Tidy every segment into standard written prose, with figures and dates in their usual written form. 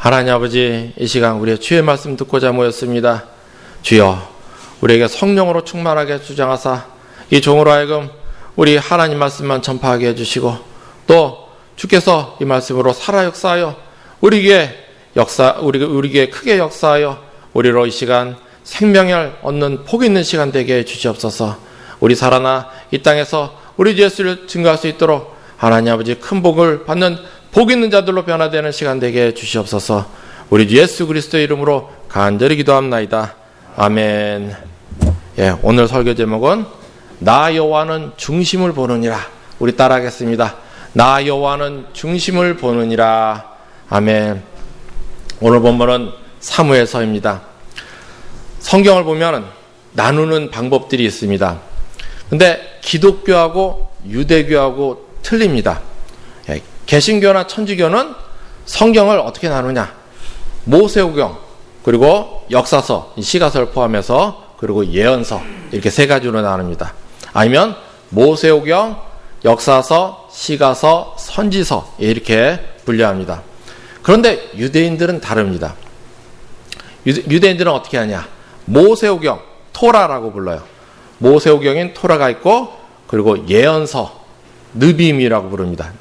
하나님 아버지, 이 시간 우리의 주의 말씀 듣고자 모였습니다. 주여, 우리에게 성령으로 충만하게 주장하사 이 종으로 하여금 우리 하나님 말씀만 전파하게 해주시고, 또 주께서 이 말씀으로 살아 역사하여 우리에게 크게 역사하여 우리로 이 시간 생명을 얻는 복 있는 시간 되게 해주시옵소서. 우리 살아나 이 땅에서 우리 주 예수를 증거할 수 있도록 하나님 아버지 큰 복을 받는 복 있는 자들로 변화되는 시간 되게 해주시옵소서. 우리 주 예수 그리스도의 이름으로 간절히 기도합나이다. 아멘. 오늘 설교 제목은 나 여호와는 중심을 보느니라. 우리 따라하겠습니다. 나 여호와는 중심을 보느니라. 아멘. 오늘 본문은 사무엘서입니다. 성경을 보면 나누는 방법들이 있습니다. 근데 기독교하고 유대교하고 틀립니다. 개신교나 천주교는 성경을 어떻게 나누냐? 모세오경, 그리고 역사서, 시가서를 포함해서, 그리고 예언서, 이렇게 세 가지로 나눕니다. 아니면 모세오경, 역사서, 시가서, 선지서, 이렇게 분류합니다. 그런데 유대인들은 다릅니다. 유대인들은 어떻게 하냐? 모세오경, 토라라고 불러요. 모세오경인 토라가 있고, 그리고 예언서, 느비임이라고 부릅니다.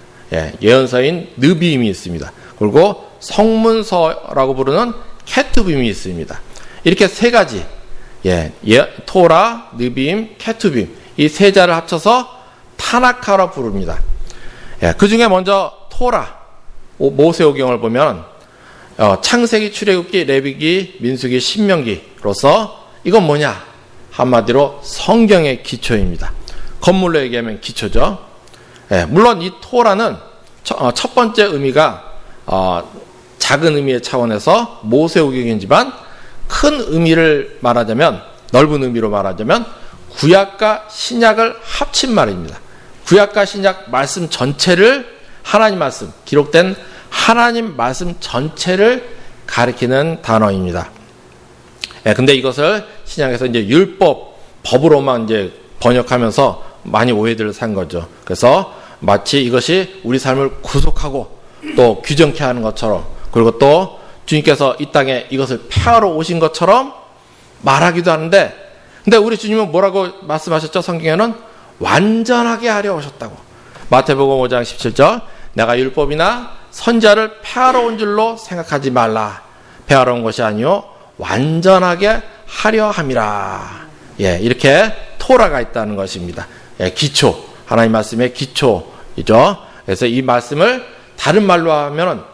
예언서인 느비임이 있습니다. 그리고 성문서라고 부르는 케투빔이 있습니다. 이렇게 세 가지, 토라, 느비임, 케투빔, 이 세 자를 합쳐서 타나카로 부릅니다. 그 중에 먼저 토라, 모세오경을 보면 창세기, 출애굽기, 레위기, 민수기, 신명기로서 이건 뭐냐? 한마디로 성경의 기초입니다. 건물로 얘기하면 기초죠. 물론 이 토라는 첫 번째 의미가 작은 의미의 차원에서 모세오경이지만 큰 의미를 말하자면, 넓은 의미로 말하자면 구약과 신약을 합친 말입니다. 구약과 신약 말씀 전체를, 하나님 말씀, 기록된 하나님 말씀 전체를 가리키는 단어입니다. 근데 이것을 신약에서 이제 율법, 법으로만 이제 번역하면서 많이 오해들을 산 거죠. 그래서 마치 이것이 우리 삶을 구속하고 또 규정케 하는 것처럼, 그리고 또 주님께서 이 땅에 이것을 폐하러 오신 것처럼 말하기도 하는데, 근데 우리 주님은 뭐라고 말씀하셨죠? 성경에는 완전하게 하려 오셨다고. 마태복음 5장 17절, 내가 율법이나 선지자를 폐하러 온 줄로 생각하지 말라. 폐하러 온 것이 아니요 완전하게 하려 함이라. 이렇게 토라가 있다는 것입니다. 기초, 하나님 말씀의 기초이죠. 그래서 이 말씀을 다른 말로 하면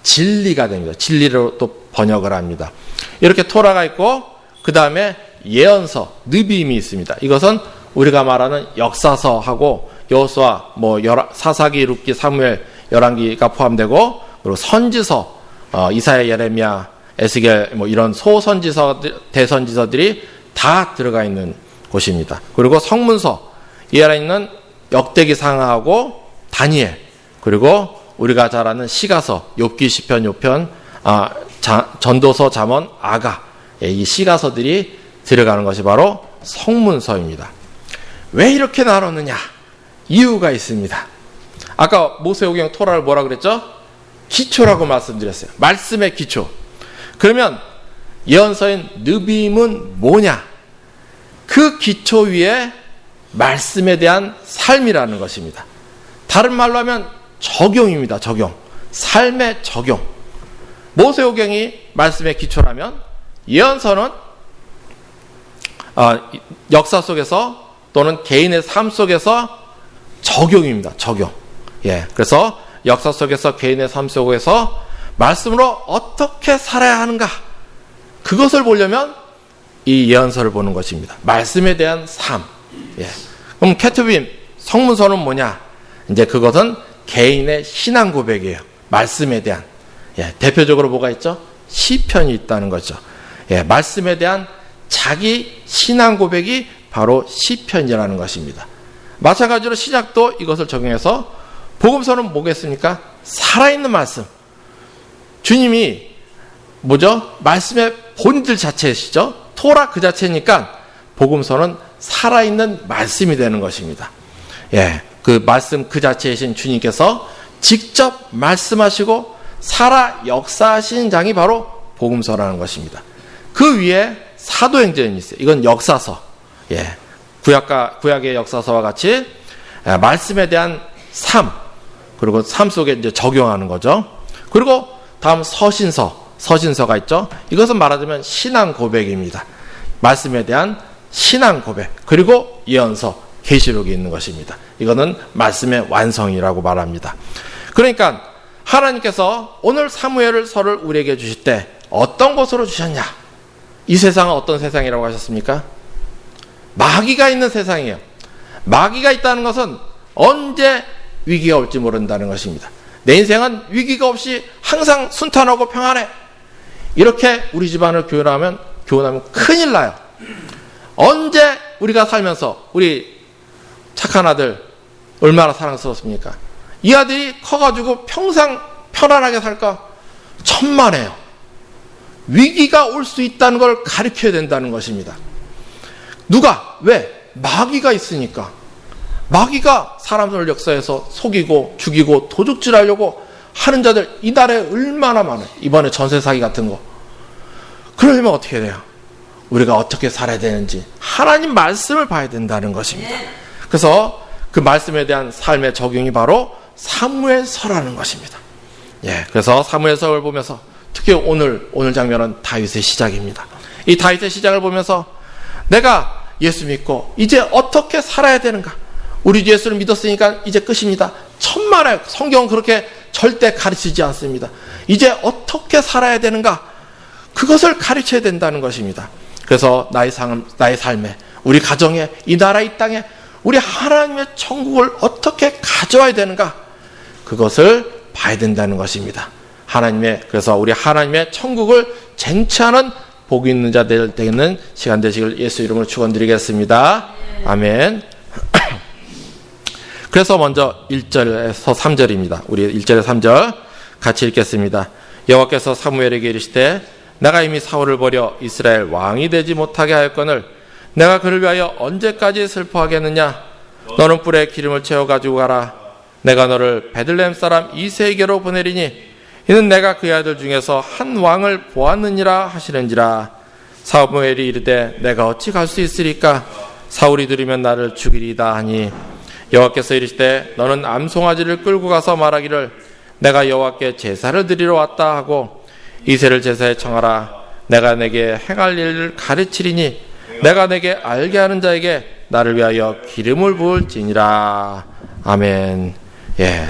진리가 됩니다. 진리로 또 번역을 합니다. 이렇게 토라가 있고, 그 다음에 예언서, 느비임이 있습니다. 이것은 우리가 말하는 역사서하고 여호수아, 사사기, 룻기, 사무엘, 열왕기가 포함되고, 그리고 선지서, 이사야, 예레미야, 에스겔, 이런 소선지서, 대선지서들이 다 들어가 있는 곳입니다. 그리고 성문서, 이 안에 있는 역대기, 상하하고 다니엘, 그리고 우리가 잘 아는 시가서, 욥기, 시편, 요편, 전도서, 잠언, 아가, 이 시가서들이 들어가는 것이 바로 성문서입니다. 왜 이렇게 나눴느냐? 이유가 있습니다. 아까 모세오경 토라를 뭐라 그랬죠? 기초라고 말씀드렸어요. 말씀의 기초. 그러면 예언서인 느비임은 뭐냐? 그 기초 위에 말씀에 대한 삶이라는 것입니다. 다른 말로 하면 적용입니다. 적용. 삶의 적용. 모세오경이 말씀의 기초라면 예언서는 역사 속에서 또는 개인의 삶 속에서 적용입니다. 적용. 그래서 역사 속에서, 개인의 삶 속에서 말씀으로 어떻게 살아야 하는가, 그것을 보려면 이 예언서를 보는 것입니다. 말씀에 대한 삶. 그럼 케투빔, 성문서는 뭐냐? 이제 그것은 개인의 신앙 고백이에요. 말씀에 대한. 대표적으로 뭐가 있죠? 시편이 있다는 거죠. 말씀에 대한 자기 신앙 고백이 바로 시편이라는 것입니다. 마찬가지로 신약도 이것을 적용해서, 복음서는 뭐겠습니까? 살아있는 말씀. 주님이 말씀의 본질 자체시죠. 토라 그 자체니까 복음서는 살아있는 말씀이 되는 것입니다. 그 말씀 그 자체이신 주님께서 직접 말씀하시고 살아 역사하신 장이 바로 복음서라는 것입니다. 그 위에 사도행전이 있어요. 이건 역사서. 예. 구약의 역사서와 같이 말씀에 대한 삶, 그리고 삶 속에 이제 적용하는 거죠. 그리고 다음 서신서가 있죠. 이것은 말하자면 신앙 고백입니다. 말씀에 대한 신앙 고백, 그리고 예언서, 계시록이 있는 것입니다. 이거는 말씀의 완성이라고 말합니다. 그러니까 하나님께서 오늘 사무엘서를 우리에게 주실 때 어떤 것으로 주셨냐? 이 세상은 어떤 세상이라고 하셨습니까? 마귀가 있는 세상이에요. 마귀가 있다는 것은 언제 위기가 올지 모른다는 것입니다. 내 인생은 위기가 없이 항상 순탄하고 평안해. 이렇게 우리 집안을 교훈하면 큰일 나요. 언제 우리가 살면서 우리 착한 아들 얼마나 사랑스럽습니까? 이 아들이 커가지고 평생 편안하게 살까? 천만에요. 위기가 올 수 있다는 걸 가르쳐야 된다는 것입니다. 누가? 왜? 마귀가 있으니까. 마귀가 사람을 역사에서 속이고 죽이고 도둑질하려고 하는 자들 이 나라에 얼마나 많아요. 이번에 전세 사기 같은 거. 그러려면 어떻게 돼요? 우리가 어떻게 살아야 되는지 하나님 말씀을 봐야 된다는 것입니다. 그래서 그 말씀에 대한 삶의 적용이 바로 사무엘서라는 것입니다. 예, 그래서 사무엘서를 보면서 특히 오늘 장면은 다윗의 시작입니다. 이 다윗의 시작을 보면서 내가 예수 믿고 이제 어떻게 살아야 되는가? 우리 예수를 믿었으니까 이제 끝입니다. 천만에 성경은 그렇게 절대 가르치지 않습니다. 이제 어떻게 살아야 되는가? 그것을 가르쳐야 된다는 것입니다. 그래서 나의 삶에, 우리 가정에, 이 나라 이 땅에 우리 하나님의 천국을 어떻게 가져와야 되는가? 그것을 봐야 된다는 것입니다. 그래서 우리 하나님의 천국을 쟁취하는 복 있는 자들 되는 시간 되시길 예수 이름으로 축원드리겠습니다. 아멘. 그래서 먼저 1절에서 3절입니다. 우리 1절에서 3절 같이 읽겠습니다. 여호와께서 사무엘에게 이르시되 내가 이미 사울을 버려 이스라엘 왕이 되지 못하게 하였거늘 내가 그를 위하여 언제까지 슬퍼하겠느냐? 너는 뿔에 기름을 채워 가지고 가라. 내가 너를 베들레헴 사람 이새에게로 보내리니 이는 내가 그의 아들 중에서 한 왕을 보았느니라 하시는지라. 사무엘이 이르되 내가 어찌 갈 수 있으리까? 사울이 들으면 나를 죽이리다 하니 여호와께서 이르시되 너는 암송아지를 끌고 가서 말하기를 내가 여호와께 제사를 드리러 왔다 하고 이새를 제사에 청하라. 내가 내게 행할 일을 가르치리니 내가 내게 알게 하는 자에게 나를 위하여 기름을 부을지니라. 아멘. 예.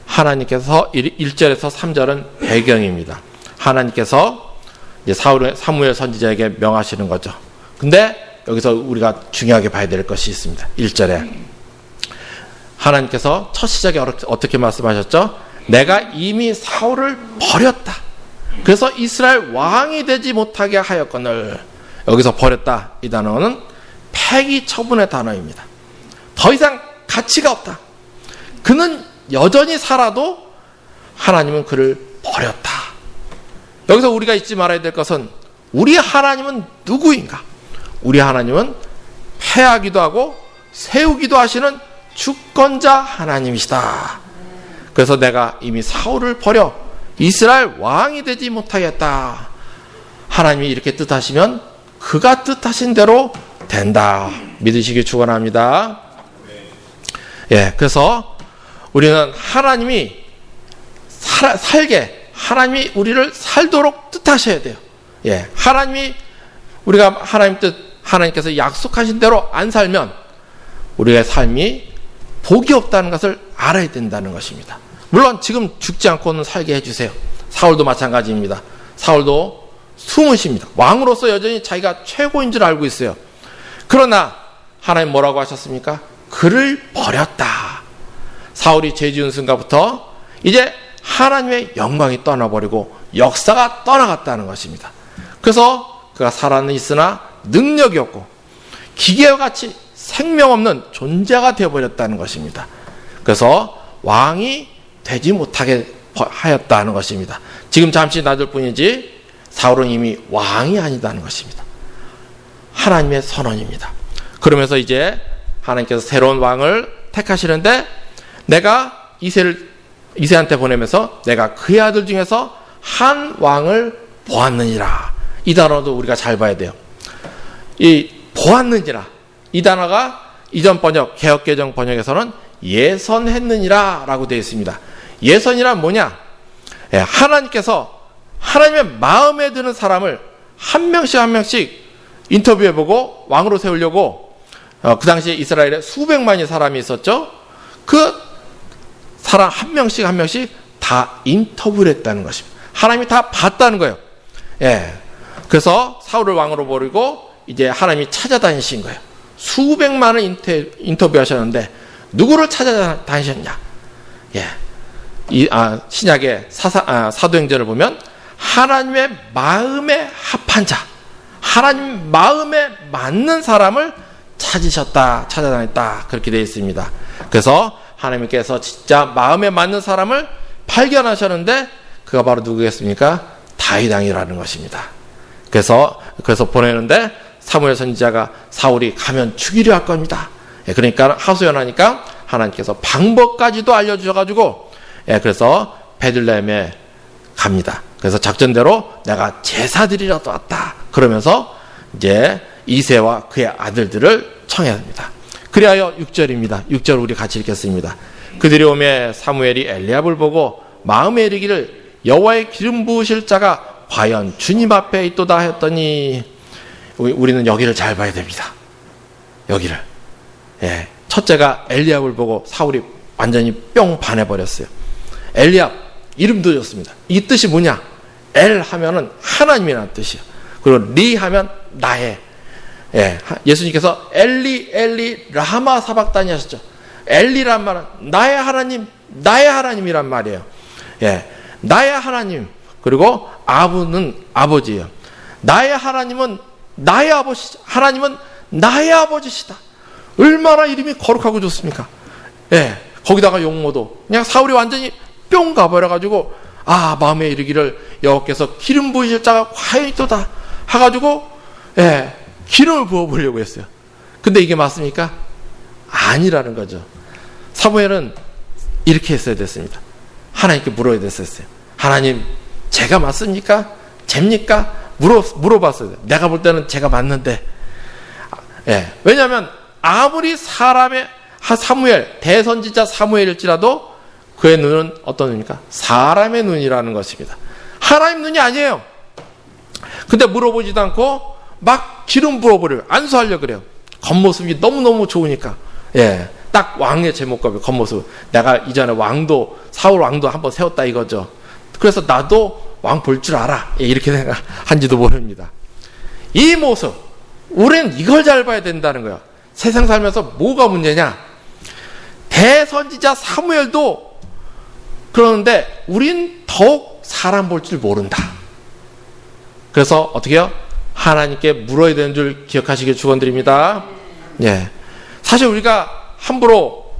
하나님께서 1절에서 3절은 배경입니다. 하나님께서 이제 사무엘 선지자에게 명하시는 거죠. 근데 여기서 우리가 중요하게 봐야 될 것이 있습니다. 1절에 하나님께서 첫 시작에 어떻게 말씀하셨죠? 내가 이미 사울을 버렸다. 그래서 이스라엘 왕이 되지 못하게 하였거늘. 여기서 버렸다 이 단어는 폐기 처분의 단어입니다. 더 이상 가치가 없다. 그는 여전히 살아도 하나님은 그를 버렸다. 여기서 우리가 잊지 말아야 될 것은 우리 하나님은 누구인가? 우리 하나님은 패하기도 하고 세우기도 하시는 주권자 하나님이시다. 그래서 내가 이미 사울을 버려 이스라엘 왕이 되지 못하겠다. 하나님이 이렇게 뜻하시면 그가 뜻하신 대로 된다. 믿으시기 축원합니다. 예, 그래서 우리는 하나님이 하나님이 우리를 살도록 뜻하셔야 돼요. 예, 우리가 하나님께서 약속하신 대로 안 살면 우리의 삶이 복이 없다는 것을 알아야 된다는 것입니다. 물론 지금 죽지 않고는 살게 해주세요. 사울도 마찬가지입니다. 사울도 숨으십니다. 왕으로서 여전히 자기가 최고인 줄 알고 있어요. 그러나 하나님 뭐라고 하셨습니까? 그를 버렸다. 사울이 죄 지은 순간부터 이제 하나님의 영광이 떠나버리고 역사가 떠나갔다는 것입니다. 그래서 그가 살아는 있으나 능력이 없고 기계와 같이 생명 없는 존재가 되어버렸다는 것입니다. 그래서 왕이 되지 못하게 하였다는 것입니다. 지금 잠시 놔둘 뿐이지 사울은 이미 왕이 아니다는 것입니다. 하나님의 선언입니다. 그러면서 이제 하나님께서 새로운 왕을 택하시는데 내가 이새를 이새한테 보내면서 내가 그의 아들 중에서 한 왕을 보았느니라. 이 단어도 우리가 잘 봐야 돼요. 이 보았느니라, 이 단어가 이전 번역, 개역개정 번역에서는 예선했느니라 라고 되어 있습니다. 예선이란 뭐냐? 하나님께서 하나님의 마음에 드는 사람을 한 명씩 한 명씩 인터뷰해보고 왕으로 세우려고, 그 당시에 이스라엘에 수백만의 사람이 있었죠. 그 사람 한 명씩 한 명씩 다 인터뷰를 했다는 것입니다. 하나님이 다 봤다는 거예요. 그래서 사울을 왕으로 버리고 이제 하나님이 찾아다니신 거예요. 수백만을 인터뷰하셨는데 누구를 찾아다니셨냐? 신약의 사도행전을 보면 하나님의 마음에 합한 자, 하나님 마음에 맞는 사람을 찾아다녔다, 그렇게 되어 있습니다. 그래서 하나님께서 진짜 마음에 맞는 사람을 발견하셨는데 그가 바로 누구겠습니까? 다윗 왕이라는 것입니다. 그래서 보내는데 사무엘 선지자가 사울이 가면 죽이려 할 겁니다. 그러니까 하소연하니까 하나님께서 방법까지도 알려주셔가지고, 그래서 베들레헴에 갑니다. 그래서 작전대로 내가 제사 드리러 왔다, 그러면서 이제 이새와 그의 아들들을 청해야 합니다. 그리하여 6절입니다. 6절 우리 같이 읽겠습니다. 그들이 오매 사무엘이 엘리압을 보고 마음에 이르기를 여호와의 기름 부으실 자가 과연 주님 앞에 있도다 했더니, 우리는 여기를 잘 봐야 됩니다. 여기를. 첫째가 엘리압을 보고 사울이 완전히 뿅 반해버렸어요. 엘리압 이름도 줬습니다. 이 뜻이 뭐냐? 엘 하면은 하나님이라는 뜻이에요. 그리고 리 하면 나의. 예수님께서 엘리 엘리 라마 사박다니 하셨죠. 엘리란 말은 나의 하나님, 나의 하나님이란 말이에요. 나의 하나님, 그리고 아부는 아버지예요. 나의 하나님은 나의 아버지, 하나님은 나의 아버지시다. 얼마나 이름이 거룩하고 좋습니까? 거기다가 용모도 그냥 사울이 완전히 뿅 가버려가지고, 마음에 이르기를 여호와께서 기름 부으실 자가 과연 있도다 해가지고 기름을 부어보려고 했어요. 근데 이게 맞습니까? 아니라는 거죠. 사무엘은 이렇게 했어야 됐습니다. 하나님께 물어야 됐었어요. 하나님, 제가 맞습니까? 잽니까? 물어봤어요. 내가 볼 때는 제가 맞는데. 왜냐하면 아무리 사람의 사무엘, 대선지자 사무엘일지라도 그의 눈은 어떤 눈입니까? 사람의 눈이라는 것입니다. 하나님 눈이 아니에요. 근데 물어보지도 않고 막 기름 부어버려요. 안수하려고 그래요. 겉모습이 너무너무 좋으니까. 딱 왕의 제목과 겉모습. 내가 이전에 사울 왕도 한번 세웠다 이거죠. 그래서 나도 왕 볼 줄 알아, 이렇게 생각한지도 모릅니다. 이 모습, 우리는 이걸 잘 봐야 된다는 거예요. 세상 살면서 뭐가 문제냐? 대선지자 사무엘도 그러는데 우린 더욱 사람 볼 줄 모른다. 그래서 어떻게 해요? 하나님께 물어야 되는 줄 기억하시길 축원드립니다. 사실 우리가 함부로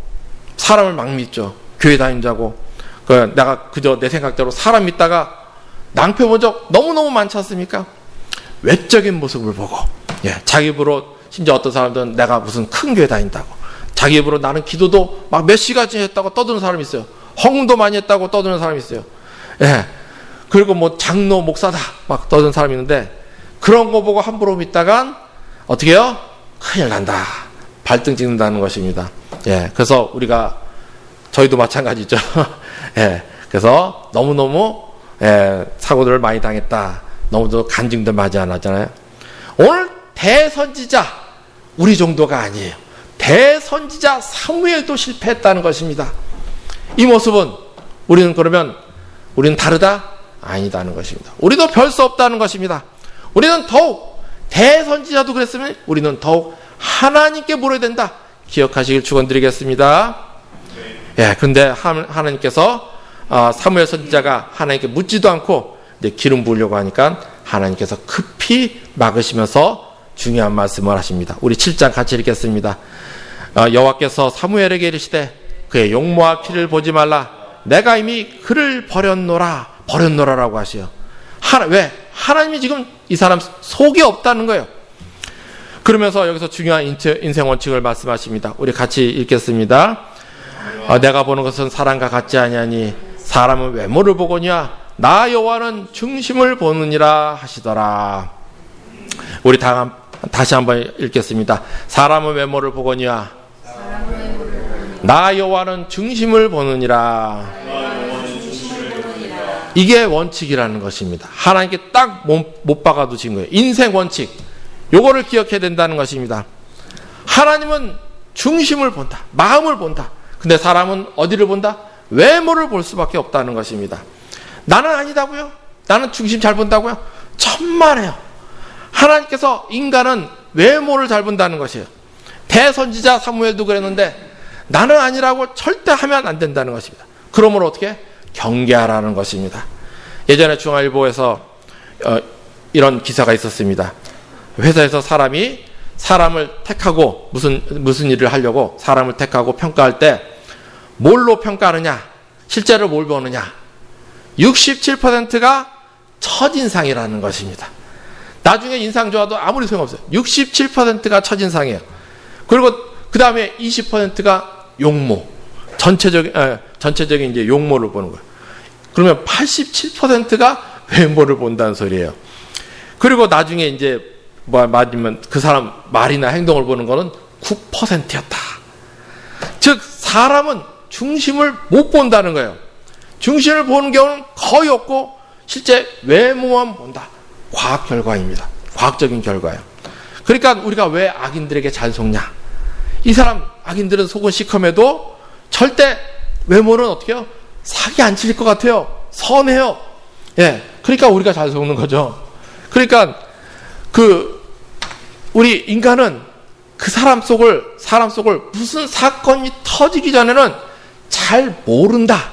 사람을 막 믿죠. 교회 다닌다고. 내가 그저 내 생각대로 사람 믿다가 낭패 본 적 너무너무 많지 않습니까? 외적인 모습을 보고, 자기 입으로, 심지어 어떤 사람들은 내가 무슨 큰 교회 다닌다고, 자기 입으로 나는 기도도 막 몇 시간째 했다고 떠드는 사람이 있어요. 헌금도 많이 했다고 떠드는 사람이 있어요. 그리고 뭐 장로 목사다 막 떠드는 사람이 있는데, 그런 거 보고 함부로 믿다간 어떻게 해요? 큰일 난다. 발등 찍는다는 것입니다. 그래서 저희도 마찬가지죠. 그래서 너무너무 사고들을 많이 당했다. 너무도 간증들 맞이 안 하잖아요. 오늘 대선지자 우리 정도가 아니에요. 대선지자 사무엘도 실패했다는 것입니다. 이 모습은 우리는 다르다? 아니다는 것입니다. 우리도 별 수 없다는 것입니다. 우리는 더욱 대선지자도 그랬으면 우리는 더욱 하나님께 물어야 된다. 기억하시길 축원드리겠습니다. 그런데 하나님께서 사무엘 선지자가 하나님께 묻지도 않고 이제 기름 부으려고 하니까 하나님께서 급히 막으시면서 중요한 말씀을 하십니다. 우리 7장 같이 읽겠습니다. 여호와께서 사무엘에게 이르시되 그의 용모와 키를 보지 말라. 내가 이미 그를 버렸노라라고 하시요. 왜? 하나님이 지금 이 사람 속이 없다는 거예요. 그러면서 여기서 중요한 인생 원칙을 말씀하십니다. 우리 같이 읽겠습니다. 내가 보는 것은 사람과 같지 아니하니 사람은 외모를 보거니와 나 여호와는 중심을 보느니라 하시더라. 우리 다시 한번 읽겠습니다. 사람은 외모를 보거니와 나 여호와는 중심을 보느니라. 이게 원칙이라는 것입니다. 하나님께 딱 못 박아두신 거예요. 인생 원칙. 요거를 기억해야 된다는 것입니다. 하나님은 중심을 본다. 마음을 본다. 근데 사람은 어디를 본다? 외모를 볼 수밖에 없다는 것입니다. 나는 아니다고요? 나는 중심 잘 본다고요? 천만에요. 하나님께서 인간은 외모를 잘 본다는 것이에요. 대선지자 사무엘도 그랬는데 나는 아니라고 절대 하면 안 된다는 것입니다. 그러므로 어떻게? 경계하라는 것입니다. 예전에 중앙일보에서 이런 기사가 있었습니다. 회사에서 사람을 택하고 무슨 일을 하려고 사람을 택하고 평가할 때 뭘로 평가하느냐? 실제로 뭘 보느냐? 67%가 첫인상이라는 것입니다. 나중에 인상 좋아도 아무리 소용없어요. 67%가 첫인상이에요. 그리고 그 다음에 20%가 용모. 전체적인 이제 용모를 보는 거예요. 그러면 87%가 외모를 본다는 소리예요. 그리고 나중에 이제 맞으면 그 사람 말이나 행동을 보는 거는 9%였다. 즉 사람은 중심을 못 본다는 거예요. 중심을 보는 경우는 거의 없고 실제 외모만 본다. 과학 결과입니다. 과학적인 결과예요. 그러니까 우리가 왜 악인들에게 잘 속냐? 이 사람 악인들은 속은 시커매도 절대 외모는 어떻게 해요? 사기 안 칠 것 같아요. 선해요. 예. 그러니까 우리가 잘 속는 거죠. 그러니까 우리 인간은 그 사람 속을 무슨 사건이 터지기 전에는 잘 모른다.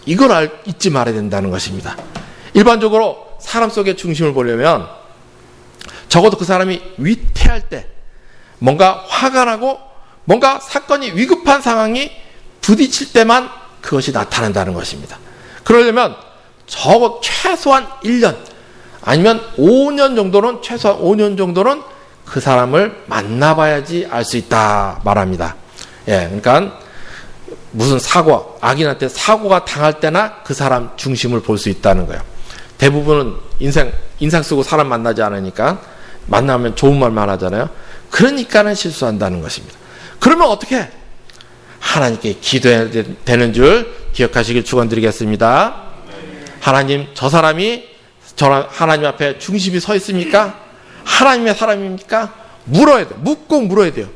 이걸 잊지 말아야 된다는 것입니다. 일반적으로 사람 속의 중심을 보려면 적어도 그 사람이 위태할 때 뭔가 화가 나고 뭔가 사건이 위급한 상황이 부딪힐 때만 그것이 나타난다는 것입니다. 그러려면 최소한 1년 아니면 5년 정도는 최소한 5년 정도는 그 사람을 만나봐야지 알 수 있다 말합니다. 예, 그러니까 무슨 악인한테 사고가 당할 때나 그 사람 중심을 볼 수 있다는 거예요. 대부분은 인상 쓰고 사람 만나지 않으니까 만나면 좋은 말만 하잖아요. 그러니까는 실수한다는 것입니다. 그러면 어떻게? 하나님께 기도해야 되는 줄 기억하시길 축원드리겠습니다. 하나님, 저 사람이 하나님 앞에 중심이 서 있습니까? 하나님의 사람입니까? 물어야 돼요. 묻고 물어야 돼요.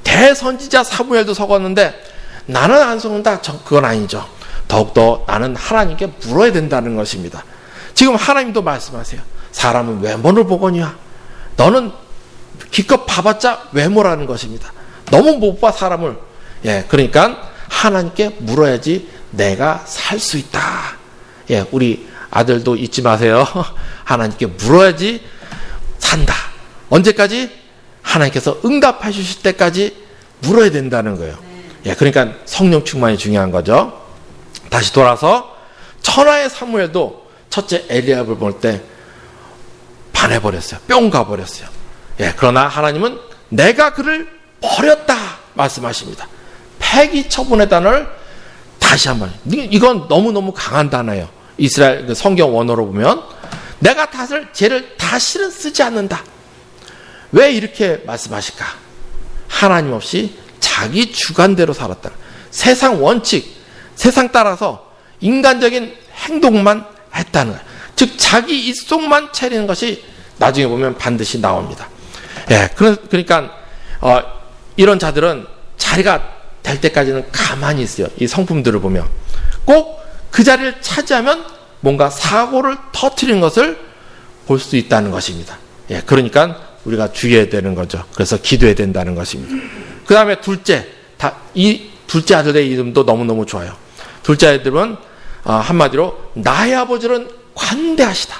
대선지자 사무엘도 속았는데 나는 안 속는다. 그건 아니죠. 더욱더 나는 하나님께 물어야 된다는 것입니다. 지금 하나님도 말씀하세요. 사람은 외모를 보거니와 너는 기껏 봐봤자 외모라는 것입니다. 너무 못 봐 사람을. 예, 그러니까 하나님께 물어야지 내가 살 수 있다. 예, 우리 아들도 잊지 마세요. 하나님께 물어야지 산다. 언제까지? 하나님께서 응답해 주실 때까지 물어야 된다는 거예요. 예, 그러니까 성령 충만이 중요한 거죠. 다시 돌아서 천하의 사무엘도 첫째 엘리압을 볼 때 반해버렸어요. 뿅 가버렸어요. 예, 그러나 하나님은 내가 그를 버렸다 말씀하십니다. 폐기 처분의 단어를 다시 한번, 이건 너무너무 강한 단어예요. 이스라엘 성경 원어로 보면 내가 쟤를 다시는 쓰지 않는다. 왜 이렇게 말씀하실까? 하나님 없이 자기 주관대로 살았다. 세상 원칙, 세상 따라서 인간적인 행동만 했다는 거예요. 즉 자기 입속만 차리는 것이 나중에 보면 반드시 나옵니다. 예, 그러니까 이런 자들은 자리가 될 때까지는 가만히 있어요. 이 성품들을 보면 꼭 그 자리를 차지하면 뭔가 사고를 터뜨리는 것을 볼 수 있다는 것입니다. 예, 그러니까 우리가 주의해야 되는 거죠. 그래서 기도해야 된다는 것입니다. 그 다음에 이 둘째 아들의 이름도 너무너무 좋아요. 둘째 아들은 한마디로 나의 아버지는 관대하시다.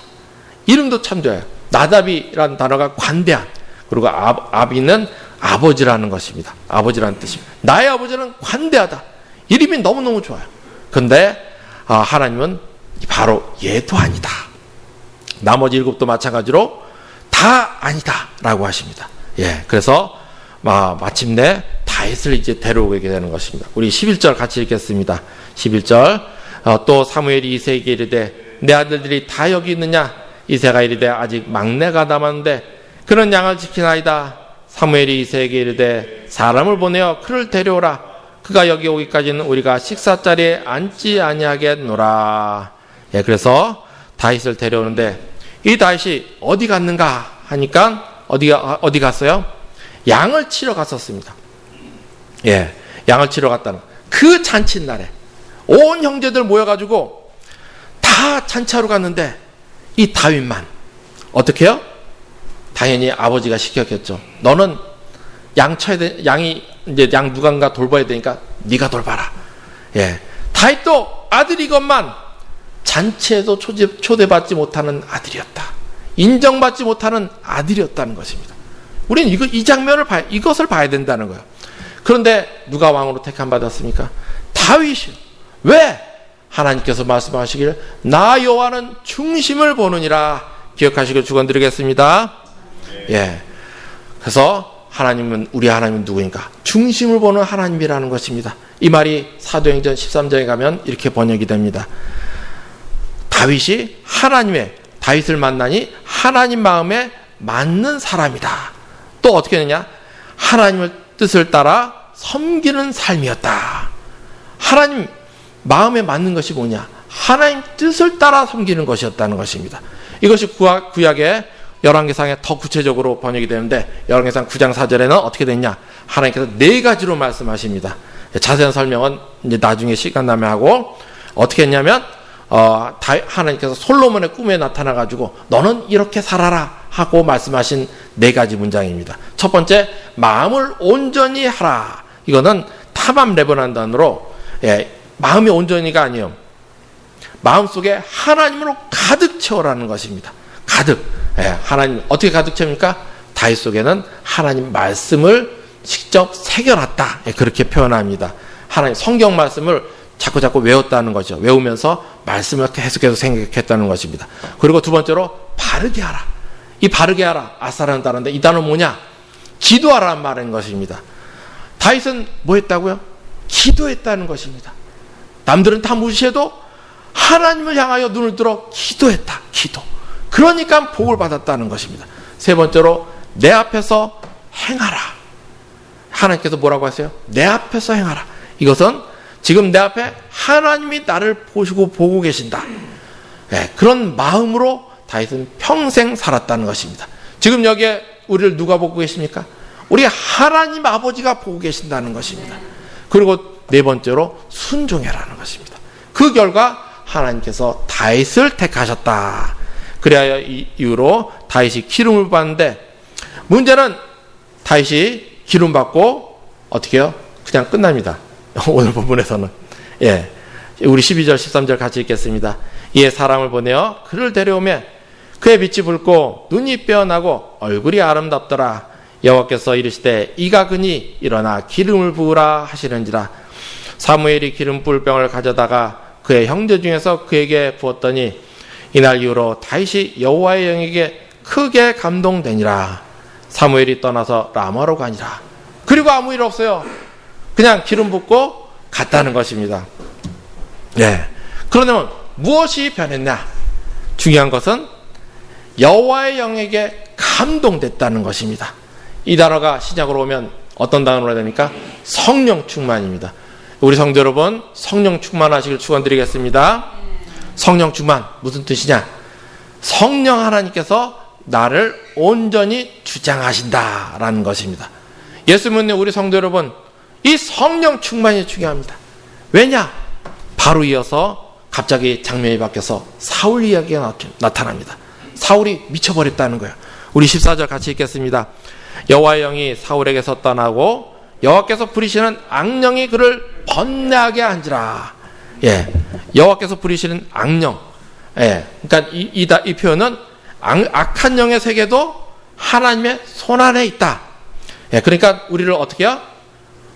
이름도 참 좋아요. 나답이라는 단어가 관대한, 그리고 아비는 아버지라는 것입니다. 아버지라는 뜻입니다. 나의 아버지는 관대하다. 이름이 너무너무 좋아요. 그런데 하나님은 바로 얘도 아니다. 나머지 7도 마찬가지로 다 아니다 라고 하십니다. 예, 그래서 마침내 다윗을 이제 데려오게 되는 것입니다. 우리 11절 같이 읽겠습니다. 11절 또 사무엘이 이새에게 이르되 내 아들들이 다 여기 있느냐? 이새가 이르되 아직 막내가 남았는데 그는 양을 지키나이다. 사무엘이 이새에게 이르되 사람을 보내어 그를 데려오라. 그가 여기 오기까지는 우리가 식사자리에 앉지 아니하겠노라. 예, 그래서 다윗을 데려오는데 이 다윗이 어디 갔는가 하니까 어디 갔어요? 양을 치러 갔었습니다. 예, 양을 치러 갔다는 그 잔칫날에 온 형제들 모여가지고 다 잔치하러 갔는데 이 다윗만 어떻게 해요? 당연히 아버지가 시켰겠죠. 너는 양 쳐야 돼. 양이 이제 양 누군가 돌봐야 되니까 네가 돌봐라. 예, 다윗도 아들이건만 잔치에도 초대받지 못하는 아들이었다. 인정받지 못하는 아들이었다는 것입니다. 우리는 이것을 봐야 된다는 거예요. 그런데 누가 왕으로 택함 받았습니까? 다윗이요. 왜? 하나님께서 말씀하시길 나 여호와는 중심을 보느니라. 기억하시길 축원드리겠습니다. 예. 그래서 우리 하나님은 누구인가? 중심을 보는 하나님이라는 것입니다. 이 말이 사도행전 13장에 가면 이렇게 번역이 됩니다. 다윗을 만나니 하나님 마음에 맞는 사람이다. 또 어떻게 되냐? 하나님을 뜻을 따라 섬기는 삶이었다. 하나님 마음에 맞는 것이 뭐냐? 하나님 뜻을 따라 섬기는 것이었다는 것입니다. 이것이 구약의 열왕기상에 더 구체적으로 번역이 되는데 열왕기상 9장 4절에는 어떻게 됐냐? 하나님께서 4가지로 말씀하십니다. 자세한 설명은 이제 나중에 시간 나면 하고 어떻게 했냐면 하나님께서 솔로몬의 꿈에 나타나가지고 너는 이렇게 살아라 하고 말씀하신 4가지 문장입니다. 첫 번째, 마음을 온전히 하라. 이거는 타밤 레버난단으로 마음이 온전히가 아니에요. 마음속에 하나님으로 가득 채워라는 것입니다. 가득. 하나님 어떻게 가득 채웁니까? 다윗 속에는 하나님 말씀을 직접 새겨놨다. 그렇게 표현합니다. 하나님 성경 말씀을 자꾸 외웠다는 거죠. 외우면서 말씀을 계속해서 생각했다는 것입니다. 그리고 두 번째로 바르게 하라. 이 바르게 하라. 아사라는 단어인데 이 단어는 뭐냐? 기도하라는 말인 것입니다. 다윗은 뭐 했다고요? 기도했다는 것입니다. 남들은 다 무시해도 하나님을 향하여 눈을 들어 기도했다. 기도. 그러니까 복을 받았다는 것입니다. 세 번째로 내 앞에서 행하라. 하나님께서 뭐라고 하세요? 내 앞에서 행하라. 이것은 지금 내 앞에 하나님이 나를 보고 계신다. 그런 마음으로 다윗은 평생 살았다는 것입니다. 지금 여기에 우리를 누가 보고 계십니까? 우리 하나님 아버지가 보고 계신다는 것입니다. 그리고 네 번째로 순종해라는 것입니다. 그 결과 하나님께서 다윗을 택하셨다. 그래야 이 이후로 다윗이 기름을 받는데 문제는 다윗이 기름 받고 어떻게 해요? 그냥 끝납니다. 오늘 본문에서는. 우리 12절 13절 같이 읽겠습니다. 이에 사람을 보내어 그를 데려오매 그의 빛이 붉고 눈이 빼어나고 얼굴이 아름답더라. 여호와께서 이르시되 이가 그니 일어나 기름을 부으라 하시는지라. 사무엘이 기름 부을 병을 가져다가 그의 형제 중에서 그에게 부었더니 이날 이후로 다윗이 여호와의 영에게 크게 감동되니라. 사무엘이 떠나서 라마로 가니라. 그리고 아무 일 없어요. 그냥 기름 붓고 갔다는 것입니다. 그러면 무엇이 변했냐? 중요한 것은 여호와의 영에게 감동됐다는 것입니다. 이 단어가 시작으로 오면 어떤 단어로 해야 됩니까? 성령 충만입니다. 우리 성도 여러분, 성령 충만하시길 축원드리겠습니다. 성령 충만 무슨 뜻이냐? 성령 하나님께서 나를 온전히 주장하신다라는 것입니다. 예수 믿는 우리 성도 여러분, 이 성령 충만이 중요합니다. 왜냐? 바로 이어서 갑자기 장면이 바뀌어서 사울 이야기가 나타납니다. 사울이 미쳐버렸다는 거예요. 우리 14절 같이 읽겠습니다. 여호와의 영이 사울에게서 떠나고 여호와께서 부리시는 악령이 그를 번뇌하게 한지라. 여호와께서 부리시는 악령. 그러니까 이 표현은 악한 영의 세계도 하나님의 손 안에 있다. 그러니까 우리를 어떻게 해요?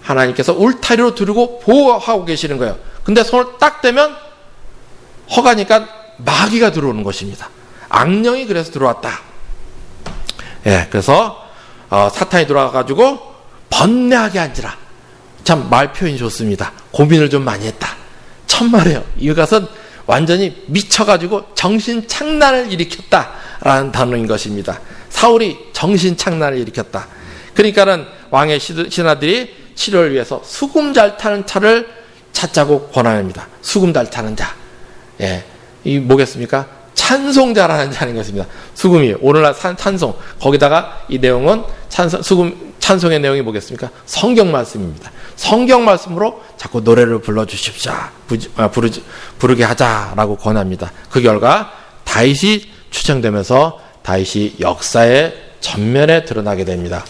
하나님께서 울타리로 두르고 보호하고 계시는 거예요. 근데 손을 딱 대면 허가니까 마귀가 들어오는 것입니다. 악령이 그래서 들어왔다. 그래서 사탄이 들어와가지고 번뇌하게 앉으라. 참 말 표현이 좋습니다. 고민을 좀 많이 했다. 천만에요. 이것은 완전히 미쳐가지고 정신착란을 일으켰다라는 단어인 것입니다. 사울이 정신착란을 일으켰다. 그러니까는 왕의 신하들이 치료를 위해서 수금 잘 타는 차를 찾자고 권합니다. 수금 잘 타는 자. 예. 이 뭐겠습니까? 찬송자라는 자인 것입니다. 수금이 오늘날 찬송. 거기다가 이 내용은 찬송의 내용이 뭐겠습니까? 성경 말씀입니다. 성경 말씀으로 자꾸 노래를 불러주십시오. 부르게 하자라고 권합니다. 그 결과 다윗이 추정되면서 다윗이 역사의 전면에 드러나게 됩니다.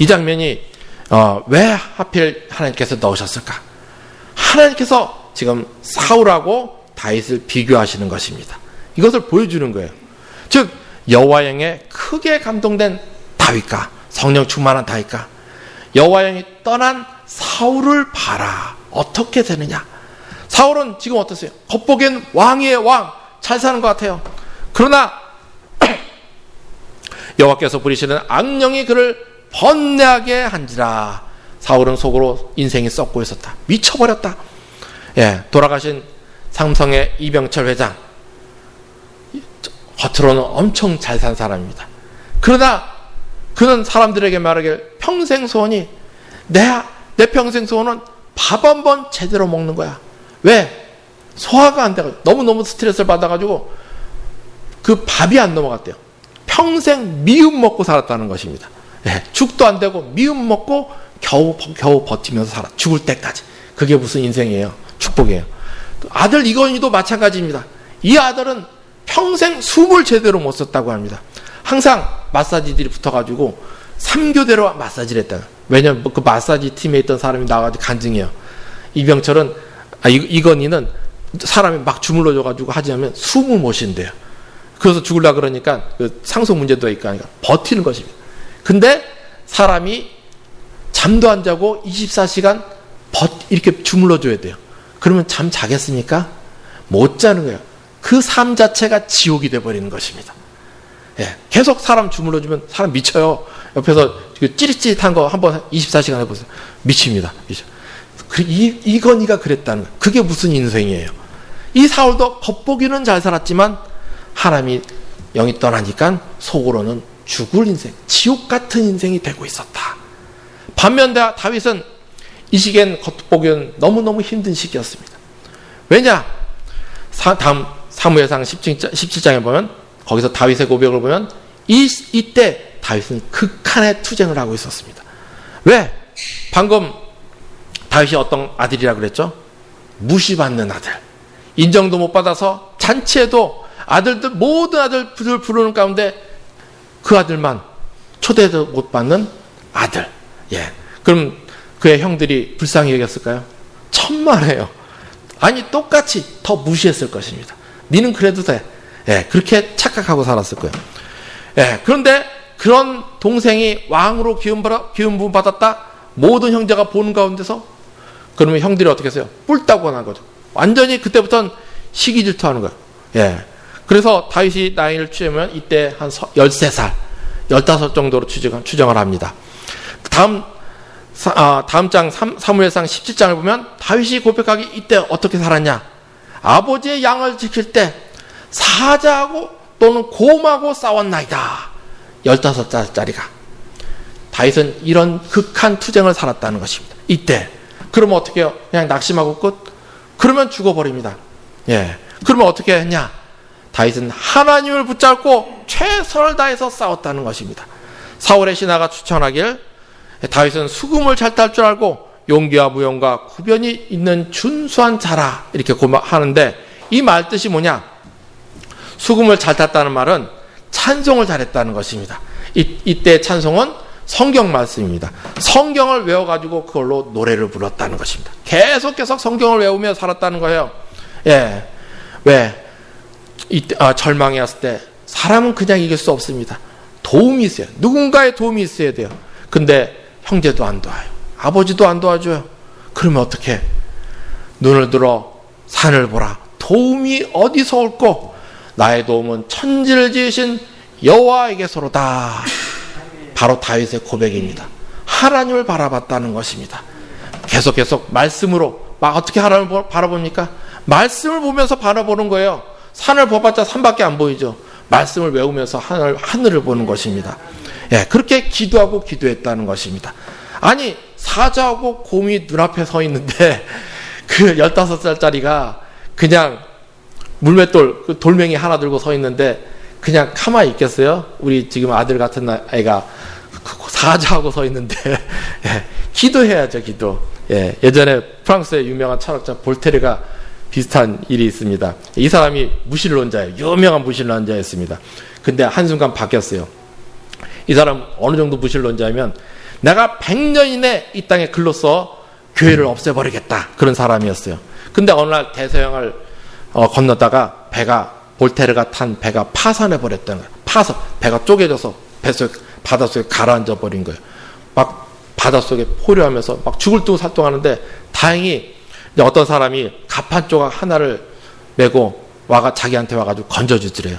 이 장면이 왜 하필 하나님께서 넣으셨을까? 하나님께서 지금 사울하고 다윗을 비교하시는 것입니다. 이것을 보여주는 거예요. 즉 여호와 영에 크게 감동된 다윗과 성령 충만한 다윗과 여호와 영이 떠난 사울을 봐라. 어떻게 되느냐? 사울은 지금 어떠세요? 겉보기엔 왕이에요. 왕. 잘 사는 것 같아요. 그러나 여호와께서 부리시는 악령이 그를 번뇌하게 한지라. 사울은 속으로 인생이 썩고 있었다. 미쳐버렸다. 예, 돌아가신 삼성의 이병철 회장, 겉으로는 엄청 잘 산 사람입니다. 그러나 그는 사람들에게 말하길 평생 소원이 내 평생 소원은 밥 한 번 제대로 먹는 거야. 왜? 소화가 안 돼가지고 너무너무 스트레스를 받아가지고 그 밥이 안 넘어갔대요. 평생 미음 먹고 살았다는 것입니다. 예, 죽도 안 되고 미음 먹고 겨우 버티면서 살아. 죽을 때까지. 그게 무슨 인생이에요? 축복이에요. 아들 이건희도 마찬가지입니다. 이 아들은 평생 숨을 제대로 못 썼다고 합니다. 항상 마사지들이 붙어가지고 3교대로 마사지를 했다. 왜냐면 그 마사지 팀에 있던 사람이 나와가지고 간증해요. 이병철은 이건희는 사람이 막 주물러줘가지고 하지 않으면 숨을 못 쉰대요. 그래서 죽으려 그러니까 그 상속 문제도 있고 하니까 버티는 것입니다. 근데 사람이 잠도 안 자고 24시간 이렇게 주물러줘야 돼요. 그러면 잠 자겠습니까? 못 자는 거예요. 그 삶 자체가 지옥이 돼버리는 것입니다. 예, 계속 사람 주물러주면 사람 미쳐요. 옆에서 찌릿찌릿한 거 한번 24시간 해보세요. 미칩니다. 미쳐. 이건희가 그랬다는 거예요. 그게 무슨 인생이에요? 이 사울도 겉보기는 잘 살았지만 하나님이 영이 떠나니까 속으로는 죽을 인생, 지옥 같은 인생이 되고 있었다. 반면 다윗은 이 시기엔 겉보기는 너무너무 힘든 시기였습니다. 왜냐? 다음 사무엘상 17장에 보면 거기서 다윗의 고백을 보면 이때 다윗은 극한의 투쟁을 하고 있었습니다. 왜? 방금 다윗이 어떤 아들이라고 그랬죠? 무시받는 아들. 인정도 못 받아서 잔치에도 모든 아들들 부르는 가운데 그 아들만 초대도 못 받는 아들. 예. 그럼 그의 형들이 불쌍히 여겼을까요? 천만에요. 아니 똑같이 더 무시했을 것입니다. 니는 그래도 돼. 예, 그렇게 착각하고 살았을 거예요. 예, 그런데 그런 동생이 왕으로 기운 부음 받았다. 모든 형제가 보는 가운데서 그러면 형들이 어떻게 했어요? 뿔따고 난 거죠. 완전히 그때부터는 시기 질투하는 거예요. 예. 그래서 다윗이 나이를 취하면 이때 한 13살, 15 정도로 추정을 합니다. 다음 장 사무엘상 17장을 보면 다윗이 고백하기 이때 어떻게 살았냐? 아버지의 양을 지킬 때 사자하고 또는 곰하고 싸웠나이다. 15살짜리가. 다윗은 이런 극한 투쟁을 살았다는 것입니다. 이때. 그러면 어떻게 해요? 그냥 낙심하고 끝? 그러면 죽어버립니다. 예. 그러면 어떻게 했냐? 다윗은 하나님을 붙잡고 최선을 다해서 싸웠다는 것입니다. 사울의 신하가 추천하길 다윗은 수금을 잘 탈 줄 알고 용기와 무용과 구변이 있는 준수한 자라 이렇게 하는데 이 말 뜻이 뭐냐? 수금을 잘 탔다는 말은 찬송을 잘했다는 것입니다. 이때 찬송은 성경 말씀입니다. 성경을 외워가지고 그걸로 노래를 불렀다는 것입니다. 계속 성경을 외우며 살았다는 거예요. 예. 왜? 절망에 왔을 때 사람은 그냥 이길 수 없습니다. 도움이 있어요. 누군가의 도움이 있어야 돼요. 근데 형제도 안 도와요. 아버지도 안 도와줘요. 그러면 어떻게? 눈을 들어 산을 보라. 도움이 어디서 올꼬? 나의 도움은 천지를 지으신 여호와에게서로다. 바로 다윗의 고백입니다. 하나님을 바라봤다는 것입니다. 계속 말씀으로 막 어떻게 하나님을 바라봅니까? 말씀을 보면서 바라보는 거예요. 산을 봐봤자 산밖에 안 보이죠. 말씀을 외우면서 하늘을 보는 것입니다. 예, 그렇게 기도하고 기도했다는 것입니다. 아니, 사자하고 곰이 눈앞에 서 있는데 그 15살짜리가 그냥 물맷돌, 그 돌멩이 하나 들고 서 있는데 그냥 가만히 있겠어요? 우리 지금 아들 같은 아이가 사자하고 서 있는데 예, 기도해야죠, 기도. 예, 예전에 프랑스의 유명한 철학자 볼테르가 비슷한 일이 있습니다. 이 사람이 무신론자예요. 유명한 무신론자였습니다. 근데 한순간 바뀌었어요. 이 사람 어느 정도 무신론자면 내가 100년 이내 이 땅에 글로써 교회를 없애버리겠다. 그런 사람이었어요. 근데 어느 날 대서양을 건너다가 볼테르가 탄 배가 파산해버렸다는 거예요. 배가 쪼개져서 바닷속에 가라앉아 버린 거예요. 막 바닷속에 포류하면서 막 죽을 둥 살동하는데 다행히 어떤 사람이 갑판 조각 하나를 메고 자기한테 와가지고 건져주더래요.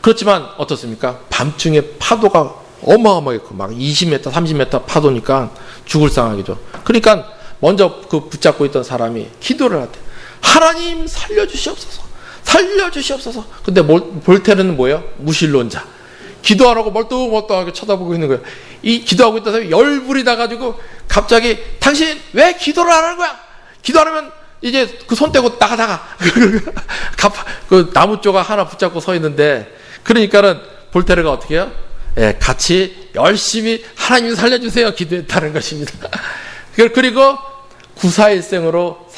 그렇지만 어떻습니까? 밤중에 파도가 어마어마하게 커. 막 20m, 30m 파도니까 죽을 상황이죠. 그러니까 먼저 그 붙잡고 있던 사람이 기도를 하대. 하나님 살려주시옵소서. 살려주시옵소서. 근데 볼테르는 뭐예요? 무신론자. 기도하라고 멀뚱멀뚱하게 쳐다보고 있는 거예요. 이 기도하고 있던 사람이 열불이 나가지고 갑자기 당신 왜 기도를 안 하는 거야? 기도하려면 이제 그 손 떼고 나가. 그 나무 조각 하나 붙잡고 서 있는데 그러니까는 볼테르가 어떻게 해요? 예, 같이 열심히 하나님 살려주세요 기도했다는 것입니다. 그리고 구사일생으로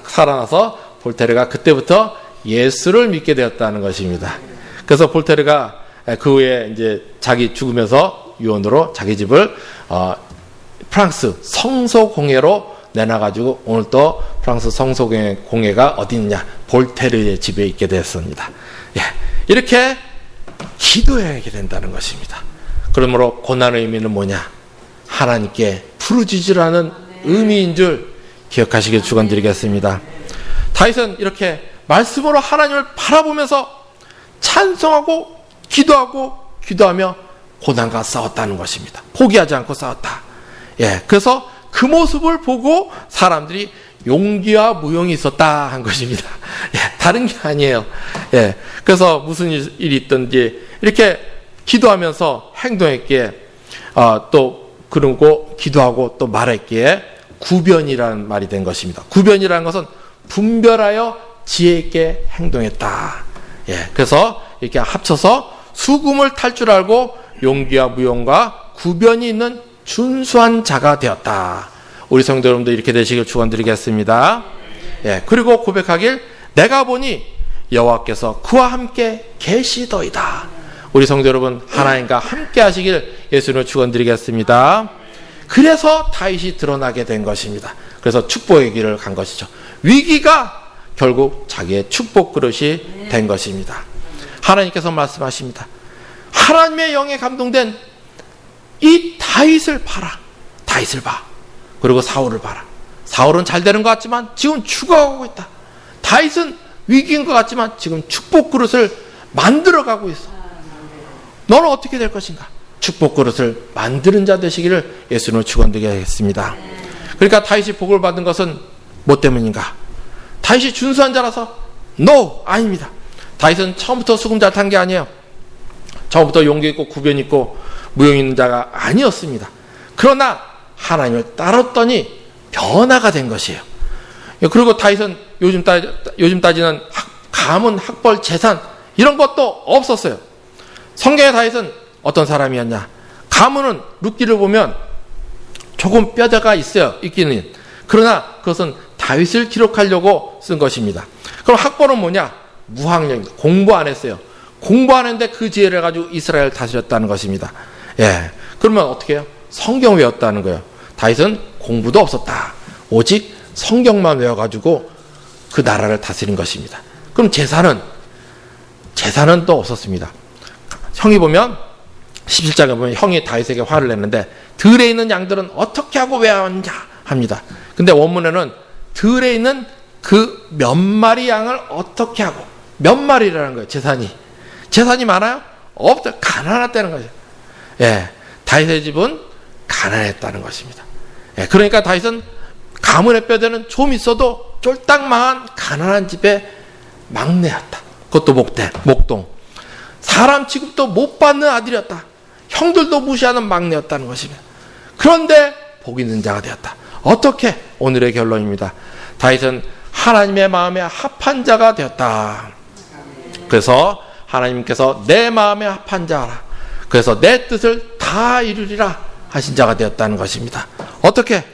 살아나서 볼테르가 그때부터 예수를 믿게 되었다는 것입니다. 그래서 볼테르가 그 후에 이제 자기 죽으면서 유언으로 자기 집을 프랑스 성소공회로 내놔가지고 오늘 또 프랑스 성소공회가 어디 있느냐? 볼테르의 집에 있게 되었습니다. 예, 이렇게 기도해야게 된다는 것입니다. 그러므로 고난의 의미는 뭐냐? 하나님께 부르짖으라는 의미인 줄 기억하시길 축원드리겠습니다. 다윗은 이렇게 말씀으로 하나님을 바라보면서 찬송하고 기도하며 고난과 싸웠다는 것입니다. 포기하지 않고 싸웠다. 예, 그래서 그 모습을 보고 사람들이 용기와 무용이 있었다 한 것입니다. 예, 다른 게 아니에요. 예, 그래서 무슨 일이 있든지 이렇게 기도하면서 행동했기에 또 그러고 기도하고 또 말했기에 구변이라는 말이 된 것입니다. 구변이라는 것은 분별하여 지혜 있게 행동했다. 예, 그래서 이렇게 합쳐서 수금을 탈 줄 알고 용기와 무용과 구변이 있는 준수한 자가 되었다. 우리 성도 여러분도 이렇게 되시길 축원드리겠습니다. 예, 그리고 고백하길 내가 보니 여호와께서 그와 함께 계시더이다. 우리 성도 여러분 하나님과 함께 하시길 예수님으로 축원드리겠습니다. 그래서 다윗이 드러나게 된 것입니다. 그래서 축복의 길을 간 것이죠. 위기가 결국 자기의 축복 그릇이 된 것입니다. 하나님께서 말씀하십니다. 하나님의 영에 감동된 이 다윗을 봐라. 다윗을 봐. 그리고 사울을 봐라. 사울은 잘 되는 것 같지만 지금 죽어가고 있다. 다윗은 위기인 것 같지만 지금 축복 그릇을 만들어가고 있어. 너는 어떻게 될 것인가? 축복 그릇을 만드는 자 되시기를 예수님을 축원드리겠습니다. 그러니까 다윗이 복을 받은 것은 뭐 때문인가? 다윗이 준수한 자라서? No! 아닙니다. 다윗은 처음부터 수금 잘 탄 게 아니에요. 처음부터 용기 있고 구변 있고 무용 있는 자가 아니었습니다. 그러나 하나님을 따랐더니 변화가 된 것이에요. 그리고 다윗은 요즘 따지는 가문, 학벌, 재산 이런 것도 없었어요. 성경의 다윗은 어떤 사람이었냐? 가문은 룻기를 보면 조금 뼈대가 있어요. 있기는. 그러나 그것은 다윗을 기록하려고 쓴 것입니다. 그럼 학벌은 뭐냐? 무학력입니다. 공부 안 했어요. 공부 안 했는데 그 지혜를 가지고 이스라엘을 다스렸다는 것입니다. 예. 그러면 어떻게 해요? 성경 외웠다는 거예요. 다윗은 공부도 없었다. 오직 성경만 외워가지고 그 나라를 다스린 것입니다. 그럼 제사는 또 없었습니다. 형이 보면 17장에 보면 형이 다윗에게 화를 냈는데 들에 있는 양들은 어떻게 하고 외웠냐 합니다. 근데 원문에는 들에 있는 그 몇 마리 양을 어떻게 하고 몇 마리라는 거예요. 재산이 많아요? 없다. 가난했다는 거죠. 예, 다윗의 집은 가난했다는 것입니다. 예, 그러니까 다윗은 가문의 뼈대는 좀 있어도 쫄딱 망한 가난한 집의 막내였다. 그것도 목동. 사람 취급도 못 받는 아들이었다. 형들도 무시하는 막내였다는 것입니다. 그런데 복 있는 자가 되었다. 어떻게? 오늘의 결론입니다. 다윗은 하나님의 마음에 합한 자가 되었다. 그래서 하나님께서 내 마음에 합한 자라, 그래서 내 뜻을 다 이루리라 하신 자가 되었다는 것입니다. 어떻게?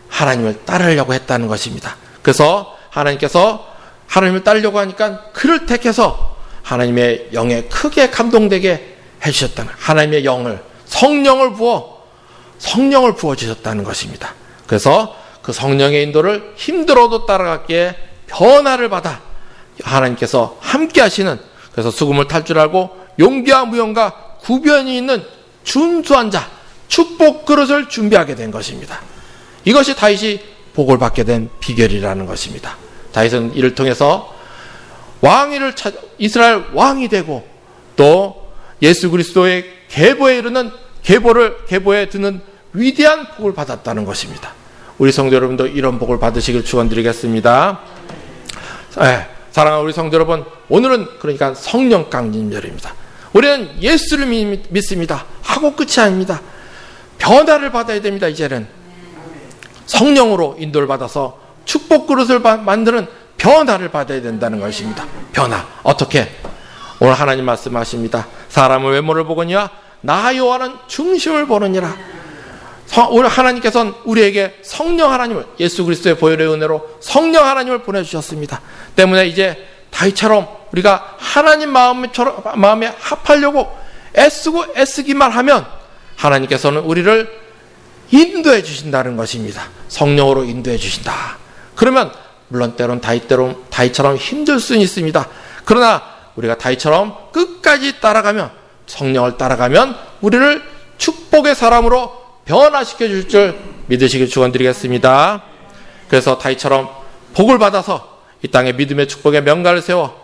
하나님을 따르려고 했다는 것입니다. 그래서 하나님께서 하나님을 따르려고 하니까 그를 택해서 하나님의 영에 크게 감동되게 해주셨다는, 하나님의 영을, 성령을 부어주셨다는 것입니다. 그래서 그 성령의 인도를 힘들어도 따라갔기에 변화를 받아 하나님께서 함께 하시는, 그래서 수금을 탈 줄 알고 용기와 무용과 구변이 있는 준수한 자, 축복 그릇을 준비하게 된 것입니다. 이것이 다윗이 복을 받게 된 비결이라는 것입니다. 다윗은 이를 통해서 왕위를 이스라엘 왕이 되고 또 예수 그리스도의 계보에 이르는 계보에 드는 위대한 복을 받았다는 것입니다. 우리 성도 여러분도 이런 복을 받으시길 축원드리겠습니다. 사랑하는 우리 성도 여러분, 오늘은 그러니까 성령 강림절입니다. 우리는 예수를 믿습니다. 하고 끝이 아닙니다. 변화를 받아야 됩니다. 이제는 성령으로 인도를 받아서 축복 그릇을 만드는 변화를 받아야 된다는 것입니다. 변화. 어떻게? 오늘 하나님 말씀하십니다. 사람은 외모를 보거니와 나 여호와는 중심을 보느니라. 오늘 하나님께서는 우리에게 성령 하나님을, 예수 그리스도의 보혈의 은혜로 성령 하나님을 보내주셨습니다. 때문에 이제 다윗처럼 우리가 하나님 마음에 합하려고 애쓰기만 하면 하나님께서는 우리를 인도해 주신다는 것입니다. 성령으로 인도해 주신다. 그러면 물론 때론 다윗처럼 힘들 수는 있습니다. 그러나 우리가 다윗처럼 끝까지 따라가면, 성령을 따라가면 우리를 축복의 사람으로 변화시켜 줄 줄 믿으시길 축원드리겠습니다. 그래서 다윗처럼 복을 받아서 이 땅에 믿음의 축복의 명가를 세워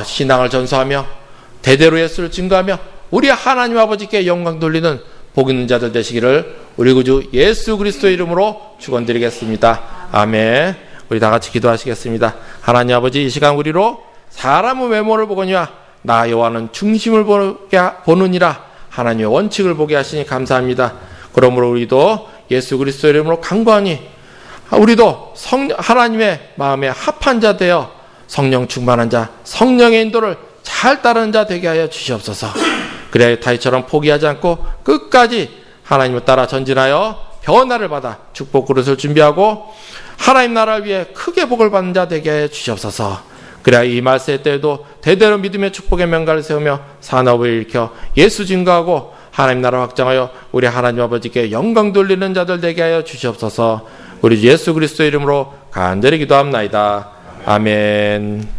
신앙을 전수하며 대대로 예수를 증거하며 우리 하나님 아버지께 영광 돌리는 복 있는 자들 되시기를 우리 구주 예수 그리스도의 이름으로 축원드리겠습니다. 아멘. 우리 다 같이 기도하시겠습니다. 하나님 아버지, 이 시간 우리로 사람의 외모를 보거니와 나 여호와는 중심을 보느니라 하나님의 원칙을 보게 하시니 감사합니다. 그러므로 우리도 예수 그리스도의 이름으로 간구하니 우리도 하나님의 마음에 합한 자 되어 성령 충만한 자, 성령의 인도를 잘 따르는 자 되게 하여 주시옵소서. 그래야 다윗처럼 포기하지 않고 끝까지 하나님을 따라 전진하여 변화를 받아 축복 그릇을 준비하고 하나님 나라를 위해 크게 복을 받는 자 되게 하여 주시옵소서. 그래야 이 말세 때에도 대대로 믿음의 축복의 명가를 세우며 산업을 일으켜 예수 증거하고 하나님 나라 확장하여 우리 하나님 아버지께 영광 돌리는 자들 되게 하여 주시옵소서. 우리 예수 그리스도의 이름으로 간절히 기도합나이다. 아멘.